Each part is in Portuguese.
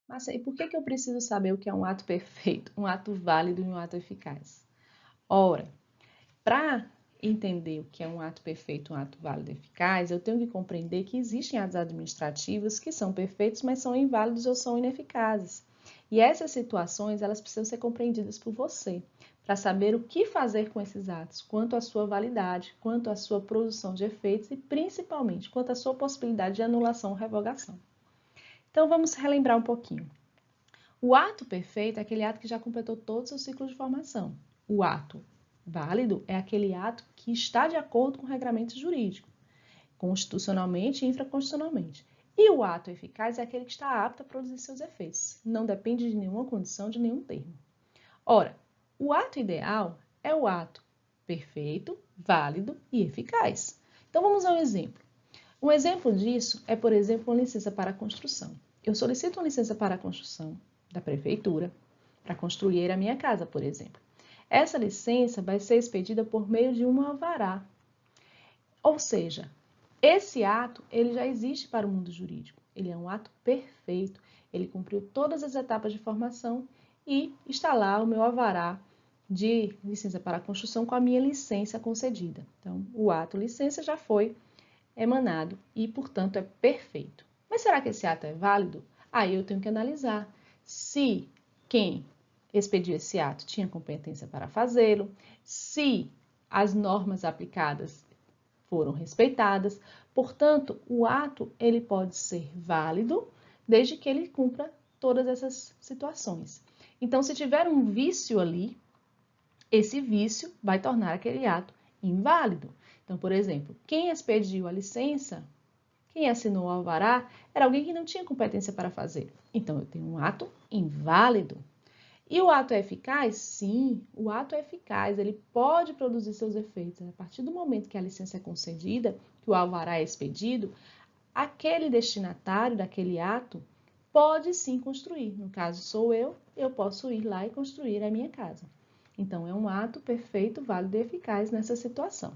Mas e por que que eu preciso saber o que é um ato perfeito, um ato válido e um ato eficaz? Ora, para entender o que é um ato perfeito, um ato válido e eficaz, eu tenho que compreender que existem atos administrativos que são perfeitos, mas são inválidos ou são ineficazes. E essas situações, elas precisam ser compreendidas por você, para saber o que fazer com esses atos, quanto à sua validade, quanto à sua produção de efeitos e, principalmente, quanto à sua possibilidade de anulação ou revogação. Então, vamos relembrar um pouquinho. O ato perfeito é aquele ato que já completou todo o seu ciclo de formação. O ato válido é aquele ato que está de acordo com o regramento jurídico, constitucionalmente e infraconstitucionalmente. E o ato eficaz é aquele que está apto a produzir seus efeitos. Não depende de nenhuma condição, de nenhum termo. Ora, o ato ideal é o ato perfeito, válido e eficaz. Então vamos a um exemplo. Um exemplo disso é, por exemplo, uma licença para a construção. Eu solicito uma licença para a construção da prefeitura para construir a minha casa, por exemplo. Essa licença vai ser expedida por meio de um alvará. Ou seja, esse ato ele já existe para o mundo jurídico. Ele é um ato perfeito, ele cumpriu todas as etapas de formação e está lá o meu alvará de licença para a construção com a minha licença concedida. Então, o ato licença já foi emanado e, portanto, é perfeito. Mas será que esse ato é válido? Aí eu tenho que analisar se quem expediu esse ato tinha competência para fazê-lo, se as normas aplicadas foram respeitadas. Portanto, o ato ele pode ser válido desde que ele cumpra todas essas situações. Então, se tiver um vício ali, esse vício vai tornar aquele ato inválido. Então, por exemplo, quem expediu a licença, quem assinou o alvará, era alguém que não tinha competência para fazer. Então, eu tenho um ato inválido. E o ato é eficaz? Sim, o ato é eficaz, ele pode produzir seus efeitos. A partir do momento que a licença é concedida, que o alvará é expedido, aquele destinatário daquele ato pode sim construir. No caso, sou eu posso ir lá e construir a minha casa. Então, é um ato perfeito, válido e eficaz nessa situação.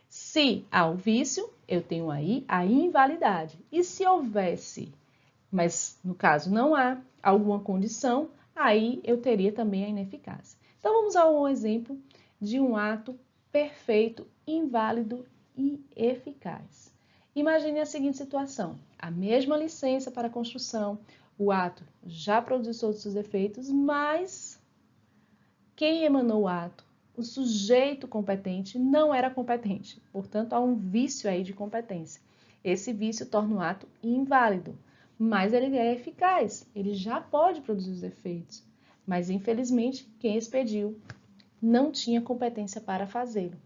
Se há o vício, eu tenho aí a invalidade. E se houvesse, mas no caso não há alguma condição, aí eu teria também a ineficácia. Então vamos a um exemplo de um ato perfeito, inválido e eficaz. Imagine a seguinte situação: a mesma licença para construção, o ato já produziu todos os seus efeitos, mas quem emanou o ato, o sujeito competente, não era competente. Portanto, há um vício aí de competência. Esse vício torna o ato inválido, mas ele é eficaz, ele já pode produzir os efeitos. Mas, infelizmente, quem expediu não tinha competência para fazê-lo.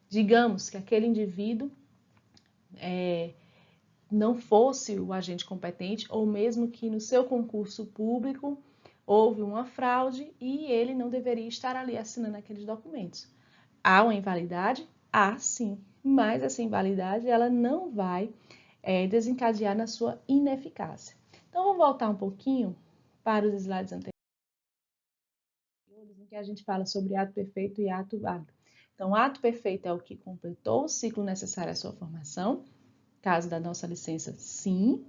Digamos que aquele indivíduo não fosse o agente competente, ou mesmo que no seu concurso público houve uma fraude e ele não deveria estar ali assinando aqueles documentos. Há uma invalidade? Há sim, mas essa invalidade ela não vai desencadear na sua ineficácia. Então, vamos voltar um pouquinho para os slides anteriores, em que a gente fala sobre ato perfeito e ato válido. Então, ato perfeito é o que completou o ciclo necessário à sua formação, caso da nossa licença, sim,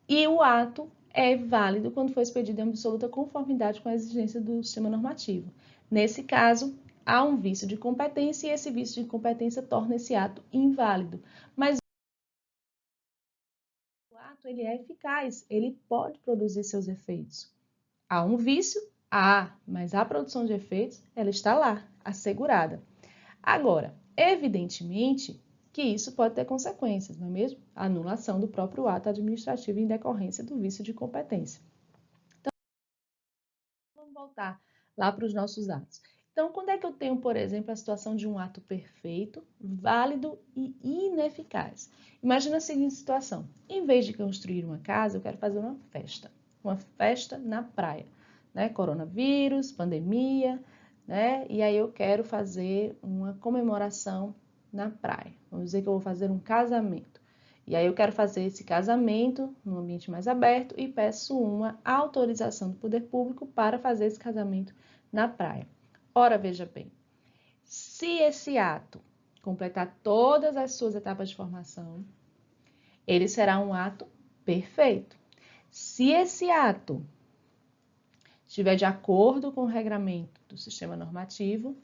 e o ato é válido quando for expedido em absoluta conformidade com a exigência do sistema normativo. Nesse caso, há um vício de competência e esse vício de competência torna esse ato inválido. Mas o ato ele é eficaz, ele pode produzir seus efeitos. Há um vício? Há, mas a produção de efeitos, ela está lá, assegurada. Agora, evidentemente que isso pode ter consequências, não é mesmo? A anulação do próprio ato administrativo em decorrência do vício de competência. Então, vamos voltar lá para os nossos atos. Então, quando é que eu tenho, por exemplo, a situação de um ato perfeito, válido e ineficaz? Imagina a seguinte situação: em vez de construir uma casa, eu quero fazer uma festa na praia, né? Coronavírus, pandemia, né? E aí eu quero fazer uma comemoração na praia. Vamos dizer que eu vou fazer um casamento. E aí eu quero fazer esse casamento num ambiente mais aberto e peço uma autorização do poder público para fazer esse casamento na praia. Ora, veja bem, se esse ato completar todas as suas etapas de formação, ele será um ato perfeito. Se esse ato estiver de acordo com o regramento do sistema normativo,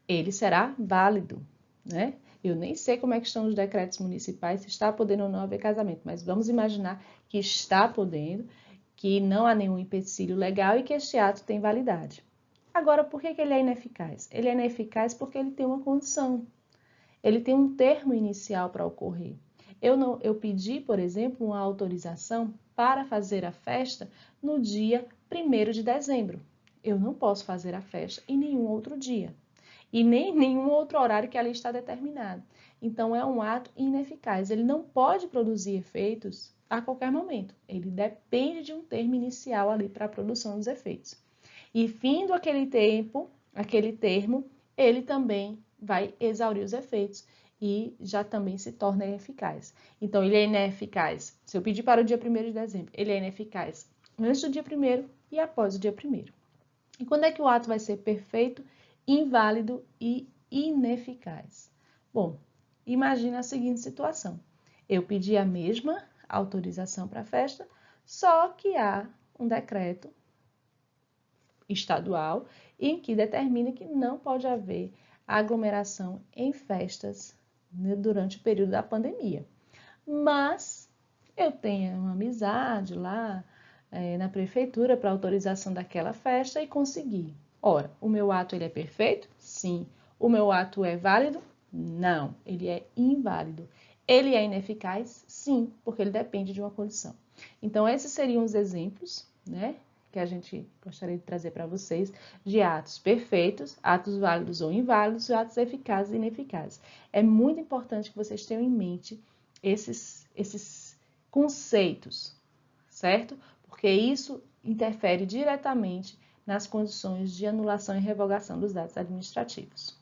ele será válido, né? Eu nem sei como é que estão os decretos municipais, se está podendo ou não haver casamento, mas vamos imaginar que está podendo, que não há nenhum empecilho legal e que este ato tem validade. Agora, por que ele é ineficaz? Ele é ineficaz porque ele tem uma condição, ele tem um termo inicial para ocorrer. Eu pedi, por exemplo, uma autorização para fazer a festa no dia 1º de dezembro. Eu não posso fazer a festa em nenhum outro dia e nem em nenhum outro horário que ali está determinado. Então, é um ato ineficaz. Ele não pode produzir efeitos a qualquer momento. Ele depende de um termo inicial ali para a produção dos efeitos. E findo aquele termo, ele também vai exaurir os efeitos e já também se torna ineficaz. Então, ele é ineficaz. Se eu pedir para o dia 1º de dezembro, ele é ineficaz antes do dia 1º e após o dia 1º. E quando é que o ato vai ser perfeito, inválido e ineficaz? Bom, imagine a seguinte situação. Eu pedi a mesma autorização para a festa, só que há um decreto estadual em que determina que não pode haver aglomeração em festas durante o período da pandemia. Mas eu tenho uma amizade lá na prefeitura para autorização daquela festa e consegui. Ora, o meu ato ele é perfeito? Sim. O meu ato é válido? Não, ele é inválido. Ele é ineficaz? Sim, porque ele depende de uma condição. Então, esses seriam os exemplos, né, que a gente gostaria de trazer para vocês de atos perfeitos, atos válidos ou inválidos e atos eficazes e ineficazes. É muito importante que vocês tenham em mente esses conceitos, certo? Porque isso interfere diretamente nas condições de anulação e revogação dos atos administrativos.